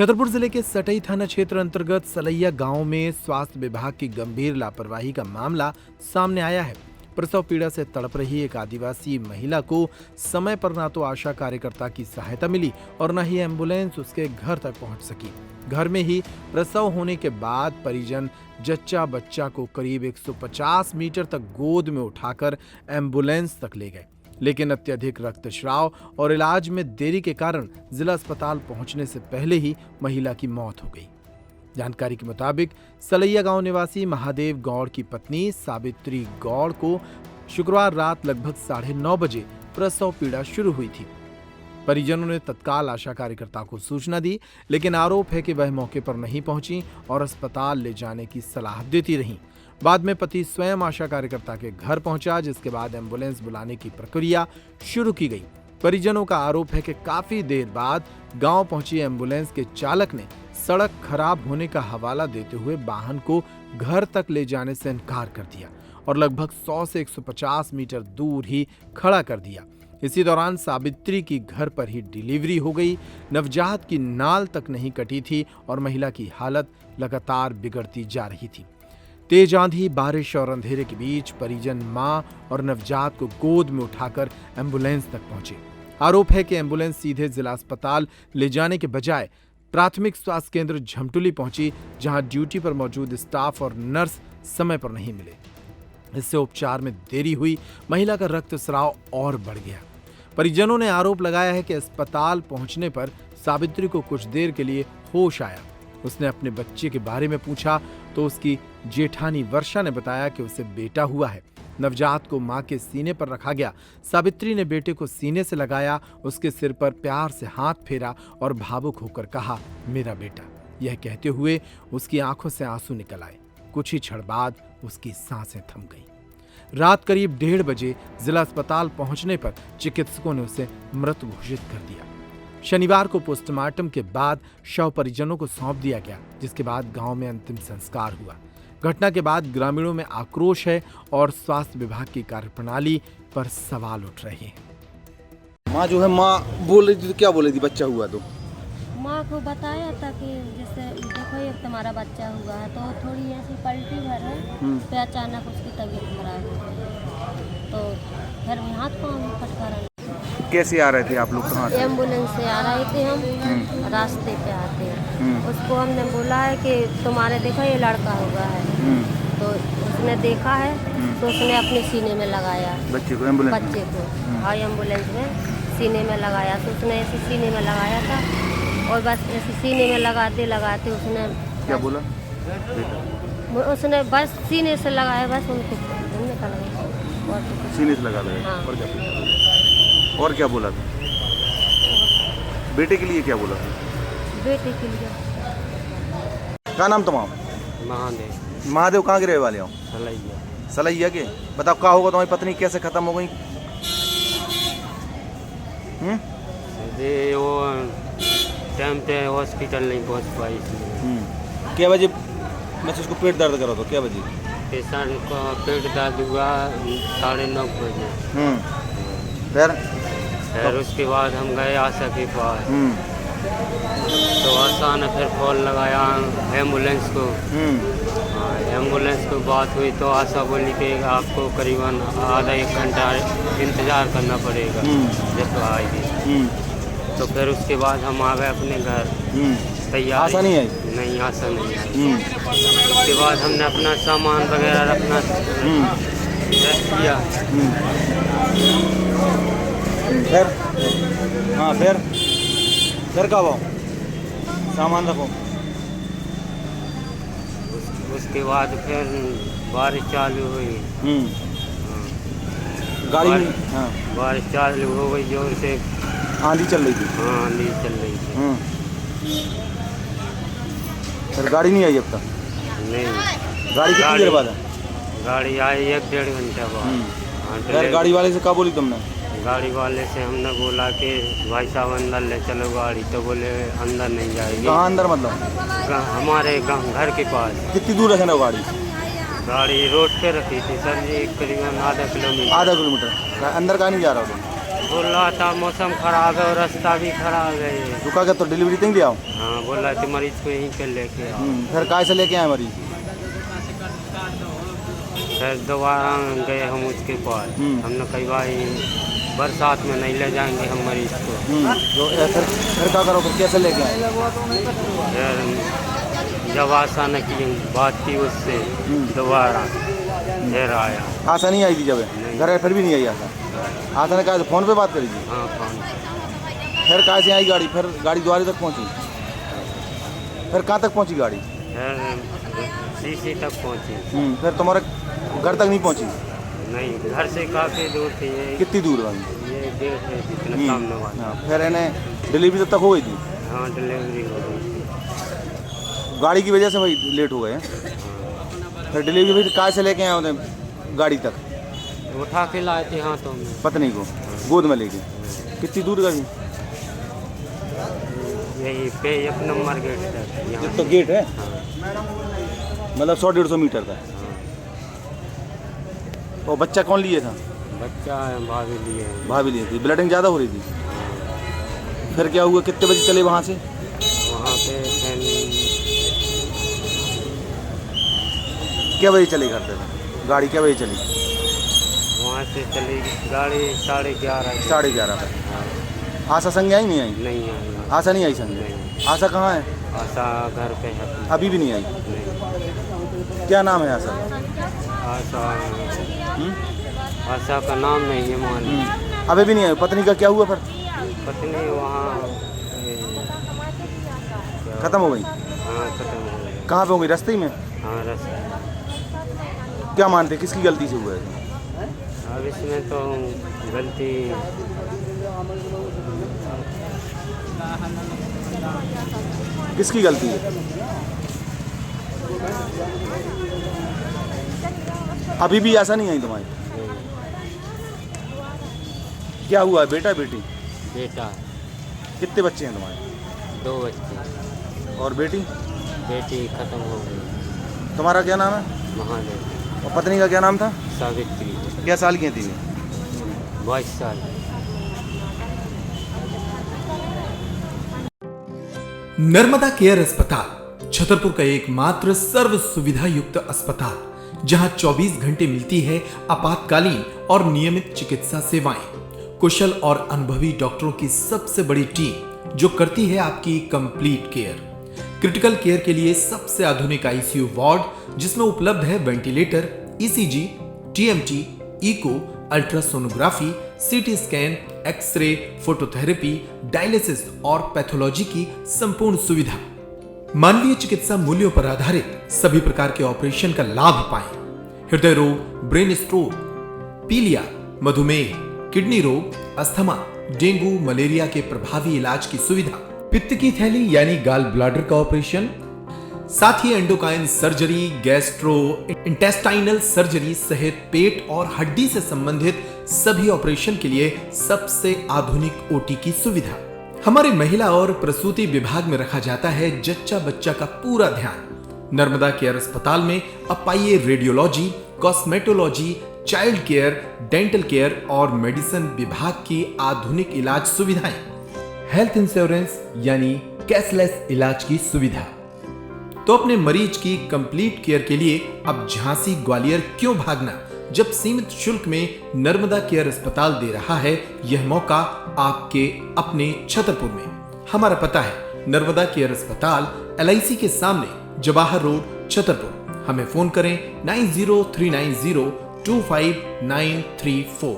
छतरपुर जिले के सटई थाना क्षेत्र अंतर्गत सलैया गांव में स्वास्थ्य विभाग की गंभीर लापरवाही का मामला सामने आया है। प्रसव पीड़ा से तड़प रही एक आदिवासी महिला को समय पर ना तो आशा कार्यकर्ता की सहायता मिली और न ही एम्बुलेंस उसके घर तक पहुंच सकी। घर में ही प्रसव होने के बाद परिजन जच्चा बच्चा को करीब 150 मीटर तक गोद में उठाकर एम्बुलेंस तक ले गए, लेकिन अत्यधिक रक्तस्राव और इलाज में देरी के कारण जिला अस्पताल पहुंचने से पहले ही महिला की मौत हो गई। जानकारी के मुताबिक सलैया गांव निवासी महादेव गौड़ की पत्नी सावित्री गौड़ को शुक्रवार रात लगभग 9:30 बजे प्रसव पीड़ा शुरू हुई थी। परिजनों ने तत्काल आशा कार्यकर्ता को सूचना दी, लेकिन आरोप है कि वह मौके पर नहीं पहुंची और अस्पताल ले जाने की सलाह देती रहीं। बाद में पति स्वयं आशा कार्यकर्ता के घर पहुंचा, जिसके बाद एम्बुलेंस बुलाने की प्रक्रिया शुरू की गई। परिजनों का आरोप है कि काफी देर बाद गांव पहुंची एम्बुलेंस के चालक ने सड़क खराब होने का हवाला देते हुए वाहन को घर तक ले जाने से इनकार कर दिया और लगभग 100 से 150 मीटर दूर ही खड़ा कर दिया। इसी दौरान सावित्री की घर पर ही डिलीवरी हो गई। नवजात की नाल तक नहीं कटी थी और महिला की हालत लगातार बिगड़ती जा रही थी। तेज आंधी, बारिश और अंधेरे के बीच परिजन मां और नवजात को गोद में उठाकर एम्बुलेंस तक पहुंचे। आरोप है कि एम्बुलेंस सीधे जिला अस्पताल ले जाने के बजाय प्राथमिक स्वास्थ्य केंद्र झमटुली पहुंची, जहां ड्यूटी पर मौजूद स्टाफ और नर्स समय पर नहीं मिले। इससे उपचार में देरी हुई, महिला का रक्तस्राव और बढ़ गया। परिजनों ने आरोप लगाया है कि अस्पताल पहुंचने पर सावित्री को कुछ देर के लिए होश आया। उसने अपने बच्चे के बारे में पूछा तो उसकी जेठानी वर्षा ने बताया कि उसे बेटा हुआ है। नवजात को मां के सीने पर रखा गया। सावित्री ने बेटे को सीने से लगाया, उसके सिर पर प्यार से हाथ फेरा और भावुक होकर कहा, मेरा बेटा। यह कहते हुए उसकी आंखों से आंसू निकल आए। कुछ ही क्षण बाद उसकी सांसें थम गईं। रात करीब 1:30 बजे जिला अस्पताल पहुंचने पर चिकित्सकों ने उसे मृत घोषित कर दिया। शनिवार को पोस्टमार्टम के बाद शव परिजनों को सौंप दिया गया, जिसके बाद गांव में अंतिम संस्कार हुआ। घटना के बाद ग्रामीणों में आक्रोश है और स्वास्थ्य विभाग की कार्यप्रणाली पर सवाल उठ रहे हैं। माँ जो है, माँ बोल रही थी तो क्या बोल रही थी? बच्चा हुआ तो माँ को बताया था कि जैसे देखो ये तुम्हारा बच्चा हुआ है, तो थोड़ी ऐसी पलटी भर है, फिर अचानक उसकी तबीयत खराब हो गई, तो फिर में हाथ पाँव भी फटका रहा। कैसे आ रहे थे आप लोग? कहाँ से? एम्बुलेंस से आ रहे थे हम, रास्ते पे आते हैं। उसको हमने बोला है कि तुम्हारे देखो ये लड़का हुआ है, तो उसने देखा है तो उसने अपने सीने में लगाया बच्चे को, एम्बुलेंस बच्चे को और एम्बुलेंस में सीने में लगाया। तो उसने ऐसे सीने में लगाया था और बस ऐसे सीने में लगाते लगाते उसने क्या बोला? उसने बस सीने से लगाया, बस उनको निकल गया। सीने से लगा दिया। हाँ। और क्या बोला था? बेटे के लिए क्या बोला था? बेटे के लिए। क्या नाम तुम्हारा? महादेव। महादेव कहाँ के रहने वाले हो? सलैया। सलैया के। बताओ क्या होगा, तुम्हारी पत्नी कैसे खत्म हो गई? ये वो टाइम पे हॉस्पिटल नहीं पहुंच पाई इसलिए। क्या बजे बच्चे को पेट दर्द करो तो क्या बजे? पेशेंट को पेट दर्द हुआ 9:30 बजे। फिर उसके बाद हम गए आशा के पास, तो आशा ने फिर फोन लगाया एम्बुलेंस को। एम्बुलेंस को बात हुई तो आशा बोली कि आपको करीबन आधा 1 घंटा इंतज़ार करना पड़ेगा जब तो आएगी। तो फिर उसके बाद हम आ गए अपने घर। तैयार आशा नहीं आई? नहीं, आशा नहीं आई। उसके बाद हमने अपना सामान वगैरह रखना रख किया। फिर हाँ, फिर कब आओ? सामान रखो। उसके बाद फिर बारिश चालू हुई। गाड़ी में? हाँ। बारिश चालू हो गई जोर से, आंधी चल रही थी। हाँ, आंधी चल रही थी। फिर गाड़ी नहीं आई अब तक? नहीं। गाड़ी कितनी देर बाद? गाड़ी आई 1-1.5 घंटा बाद। फिर गाड़ी वाले से क्या बोली तुमने? गाड़ी वाले से हमने बोला कि भाई साहब अंदर ले चलो गाड़ी, तो बोले अंदर नहीं जाएगी। कहाँ अंदर मतलब? हमारे घर के पास। कितनी दूर रखना गाड़ी? गाड़ी रोड पे रखी थी सर जी, करीबन आधा किलोमीटर। आधा किलोमीटर अंदर का नहीं जा रहा था? बोल रहा था मौसम खराब है और रास्ता भी खराब है ये। रुका क्या तो डिलीवरी देंगे ले आओ? हाँ बोल रहा थे मरीज को यहीं पे लेके आओ। फिर काय से लेके आए मरीज? फिर दोबारा गए हम उसके पास। हमने कही भाई बरसात में नहीं ले जाएंगे हम मरीज को। तो फिर क्या करो, फिर कैसे लेके आए? फिर जब आशा ने की बात की उससे दोबारा फिर आया। आशा नहीं आई थी जब घर, फिर भी नहीं आई आशा? आशा ने कहा फ़ोन पे बात करी थी? हाँ फोन। फिर कहाँ से आई गाड़ी? फिर गाड़ी द्वारे तक पहुँची? फिर कहाँ तक पहुँची गाड़ी? फिर सीसी तक पहुँची। फिर तुम्हारे घर तक नहीं पहुँची? नहीं, घर से काफ़ी दूर थी ये। कितनी दूर भाई? ये गेट है जितना सामने वाला। हाँ, फिर इन्हें डिलीवरी तब तक हो गई थी? हाँ डिलीवरी हो गई। गाड़ी की वजह से भाई लेट हो गए हैं। फिर डिलीवरी फिर कहाँ से लेके आए उन्हें गाड़ी तक? उठा के लाए थे हाथों में। पत्नी को गोद में लेके? कितनी दूर गई? यही पे 1 नंबर गेट तक यहाँ। तो गेट है मतलब 100-150 मीटर का। और बच्चा कौन लिए था? बच्चा भाभी लिए। भाभी लिए थी। ब्लीडिंग ज़्यादा हो रही थी? फिर क्या हुआ, कितने बजे चले वहाँ से? वहाँ पे फिर क्या बजे चले घर पे? गाड़ी क्या बजे चली? वहाँ से चली गाड़ी 11:30। 11:30 पे। आशा संग आई नहीं आई? नहीं आई। आशा नहीं आई संग? नहीं। आशा कहाँ है? आशा घर पे है। अभी भी नहीं आई? नहीं। क्या नाम है आशा? आशा आशा का नाम नहीं है मान। अभी भी नहीं आई। पत्नी का क्या हुआ फिर? पत्नी वहाँ खत्म हो गई? हाँ खत्म हो गई। कहाँ पे हो गई? रास्ते में? हाँ रास्ते। क्या मानते, किसकी गलती से हुआ है? अब इसमें तो गलती किसकी गलती है? अभी भी आशा नहीं आई तुम्हारी? क्या हुआ है, बेटा बेटी? बेटा। कितने बच्चे हैं तुम्हारे? 2 बच्चे। और बेटी? बेटी खत्म हो गई। तुम्हारा क्या नाम है? महादेव। और पत्नी का क्या नाम था? सावित्री। क्या साल की थी? 22 साल। नर्मदा केयर अस्पताल छतरपुर का एकमात्र सर्व सुविधा युक्त अस्पताल, जहां 24 घंटे मिलती है आपातकालीन और नियमित चिकित्सा सेवाएं। कुशल और अनुभवी डॉक्टरों की सबसे बड़ी टीम जो करती है आपकी कंप्लीट केयर। क्रिटिकल केयर के लिए सबसे आधुनिक आईसीयू वार्ड, जिसमें उपलब्ध है ventilator, ECG, TMT, echo, ultrasonography, CT scan, x ray, phototherapy, dialysis और पैथोलॉजी की संपूर्ण सुविधा। मानवीय चिकित्सा मूल्यों पर आधारित सभी प्रकार के ऑपरेशन का लाभ पाएं। हृदय रोग, ब्रेन स्ट्रोक, पीलिया, मधुमेह, किडनी रोग, अस्थमा, डेंगू, मलेरिया के प्रभावी इलाज की सुविधा, पित्त की थैली यानी गाल ब्लैडर का ऑपरेशन, साथ ही endocrine surgery, gastrointestinal surgery सहित पेट और हड्डी से संबंधित सभी ऑपरेशन के लिए सबसे आधुनिक ओटी की सुविधा। हमारे महिला और प्रसूति विभाग में रखा जाता है जच्चा बच्चा का पूरा ध्यान। नर्मदा केयर अस्पताल में अब पाइए radiology, cosmetology, child care, dental care और मेडिसिन विभाग की आधुनिक इलाज सुविधाएं, हेल्थ इंश्योरेंस यानी कैशलेस इलाज की सुविधा। तो अपने मरीज की कंप्लीट केयर के लिए अब झांसी ग्वालियर क्यों भागना, जब सीमित शुल्क में नर्मदा केयर अस्पताल दे रहा है यह मौका आपके अपने छतरपुर में। हमारा पता है नर्मदा केयर अस्पताल, LIC के सामने, जवाहर रोड, छतरपुर। हमें फोन करें 9039025934।